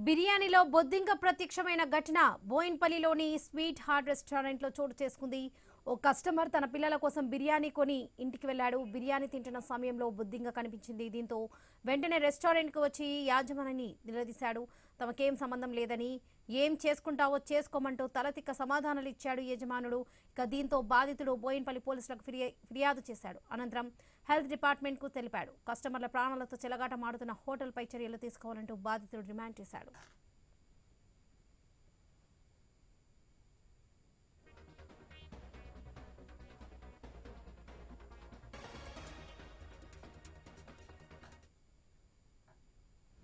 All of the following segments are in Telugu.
బిర్యానీలో బొద్దింక ప్రత్యక్షమైన ఘటన బోయిన్పల్లిలోని స్వీట్ హార్ట్ రెస్టారెంట్లో చోటు చేసుకుంది. ఓ కస్టమర్ తన పిల్లల కోసం బిర్యానీ కొని ఇంటికి వెళ్లాడు. బిర్యానీ తింటున్న సమయంలో బొద్దింక కనిపించింది. దీంతో వెంటనే రెస్టారెంట్కు వచ్చి యాజమానిని నిలదీశాడు. తమకేం సంబంధం లేదని, ఏం చేసుకుంటావో చేసుకోమంటూ తలతిక్క సమాధానాలు ఇచ్చాడు యజమానుడు. ఇక దీంతో బాధితుడు బోయిన్పల్లి పోలీసులకు ఫిర్యాదు చేశాడు. అనంతరం హెల్త్ డిపార్ట్మెంట్కు తెలిపాడు. కస్టమర్ల ప్రాణాలతో చెలగాటమాడుతున్న హోటల్పై చర్యలు తీసుకోవాలంటూ బాధితుడు డిమాండ్ చేశాడు.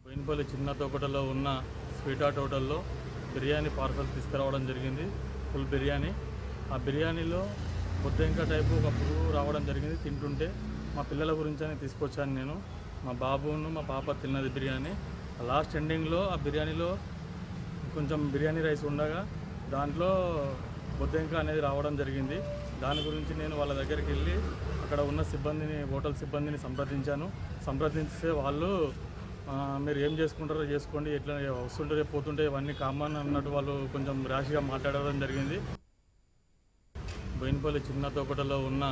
బోయిన్పల్లి చిన్న తోకటలో ఉన్న స్వీట్ హార్ట్ హోటల్లో బిర్యానీ పార్సల్ తీసుకురావడం జరిగింది. ఫుల్ బిర్యానీ. ఆ బిర్యానీలో బొద్దింక టైపు ఒక పురుగు రావడం జరిగింది. తింటుంటే మా పిల్లల గురించి అని తీసుకొచ్చాను నేను. మా బాబును మా పాప తిన్నది బిర్యానీ. లాస్ట్ ఎండింగ్లో ఆ బిర్యానీలో కొంచెం బిర్యానీ రైస్ ఉండగా దాంట్లో బొద్దింక అనేది రావడం జరిగింది. దాని గురించి నేను వాళ్ళ దగ్గరికి వెళ్ళి అక్కడ ఉన్న సిబ్బందిని, హోటల్ సిబ్బందిని సంప్రదించితే వాళ్ళు మీరు ఏం చేసుకుంటారో చేసుకోండి, ఎట్లా వస్తుంటే రేపు పోతుంటే ఇవన్నీ కామన్ అన్నట్టు వాళ్ళు కొంచెం ర్యాష్గా మాట్లాడడం జరిగింది. బోయిన్పల్లి చిన్న తోకటలో ఉన్న